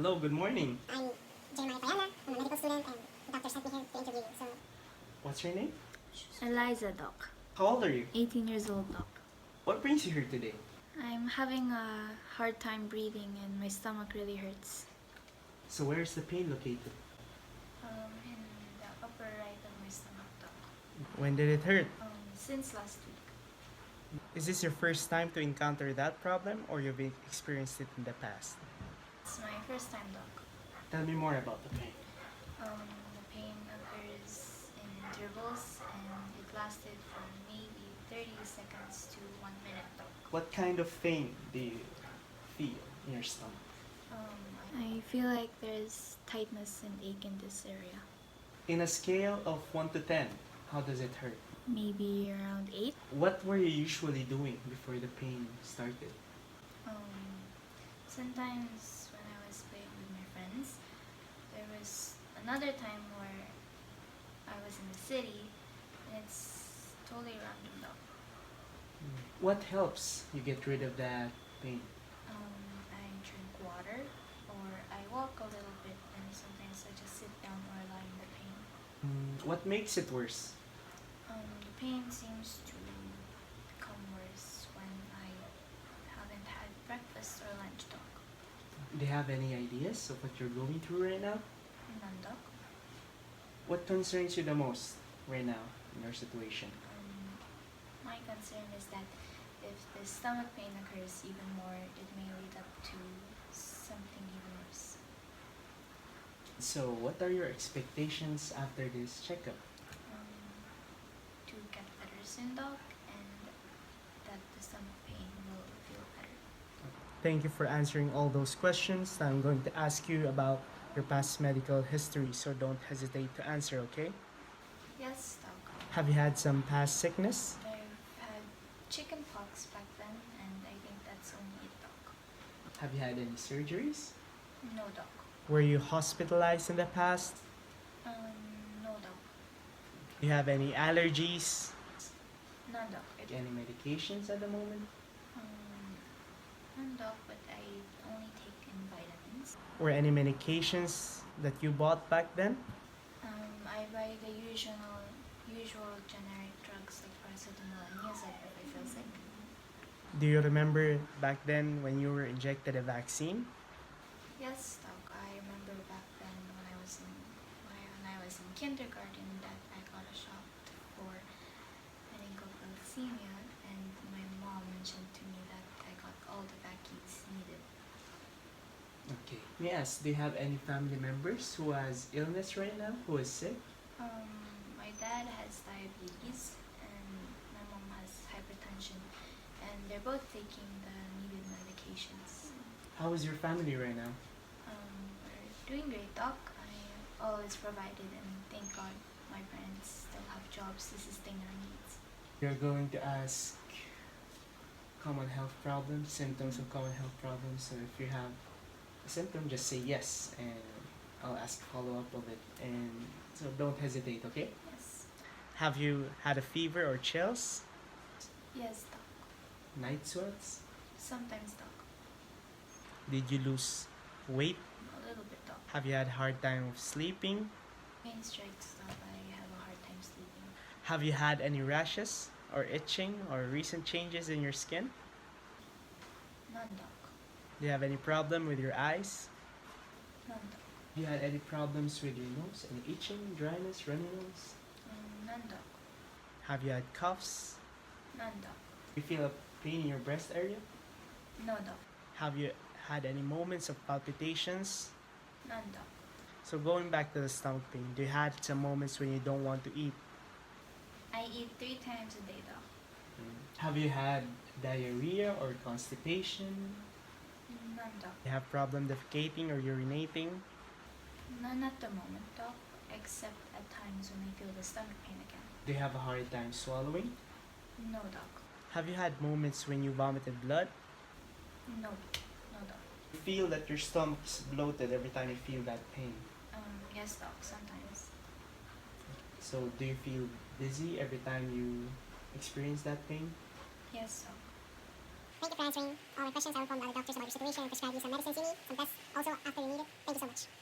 Hello, good morning. I'm Jeremiah Payala. I'm a medical student, and the doctor sent me here to interview you. So, What's your name? Eliza, doc. How old are you? 18 years old, doc. What brings you here today? I'm having a hard time breathing and my stomach really hurts. So where's the pain located? In the upper right of my stomach, doc. When did it hurt? Since last week. Is this your first time to encounter that problem or you've experienced it in the past? It's my first time, doc. Tell me more about the pain. The pain occurs in intervals and it lasted for maybe 30 seconds to 1 minute, doc. What kind of pain do you feel in your stomach? I feel like there's tightness and ache in this area. In a scale of 1 to 10, how does it hurt? Maybe around 8. What were you usually doing before the pain started? Sometimes when I was playing with my friends, there was another time where I was in the city and it's totally random though. What helps you get rid of that pain? I drink water or I walk a little bit and sometimes I just sit down or lie in the pain. What makes it worse? The pain seems to become worse when I haven't had breakfast or lunch, doc. Do you have any ideas of what you're going through right now? None, doc. What concerns you the most right now in your situation? My concern is that if the stomach pain occurs even more, it may lead up to something even worse. So, what are your expectations after this checkup? To get better soon, doc, and that the stomach pain will feel better. Thank you for answering all those questions. Now I'm going to ask you about your past medical history, so don't hesitate to answer, okay? Yes, doc. Have you had some past sickness? I've had chicken pox back then, and I think that's only it, doc. Have you had any surgeries? No, doc. Were you hospitalized in the past? No, doc. Do you have any allergies? None, doc. Any medications at the moment? None, doc, but I only take in vitamins. Or any medications that you bought back then? I buy the usual generic drugs like paracetamol and Neosec if I feel sick. Do you remember back then when you were injected a vaccine? Yes, doc. I remember back then when I was in kindergarten that I got a shot for meningococemia, and my mom mentioned to me that I got all the vaccines needed. Okay. May I ask, do you have any family members who has illness right now, who is sick? My dad has diabetes and my mom has hypertension, and they're both taking the needed medications. How is your family right now? We're doing great, doc. I always provided, and thank God my parents still have jobs to sustain our needs. You're going to ask common health problems, symptoms of common health problems. So if you have a symptom, just say yes, and I'll ask follow up of it. And so don't hesitate, okay? Yes. Have you had a fever or chills? Yes, doc. Night sweats? Sometimes, doc. Did you lose weight? A little bit, doc. Have you had a hard time with sleeping? Pain strikes, doc. I have a hard time sleeping. Have you had any rashes or itching or recent changes in your skin? None, doc. Do you have any problem with your eyes? None, doc. Have you had any problems with your nose? Any itching, dryness, runny nose? None, doc. Have you had coughs? None, doc. You feel a pain in your breast area? No, doc. Have you had any moments of palpitations? None, doc. So going back to the stomach pain, do you had some moments when you don't want to eat? I eat 3 times a day, doc. Have you had diarrhea or constipation? None, doc. You have problem defecating or urinating? None at the moment, doc, except at times when I feel the stomach pain again. Do you have a hard time swallowing? No, doc. Have you had moments when you vomited blood? No, no, doc. You feel that your stomach's bloated every time you feel that pain. Yes, doc, sometimes. So do you feel dizzy every time you experience that pain? Yes, doc. Thank you for answering all our questions. I will inform the other doctors about your situation and prescribe you some medicines you need, some tests also after you need it. Thank you so much.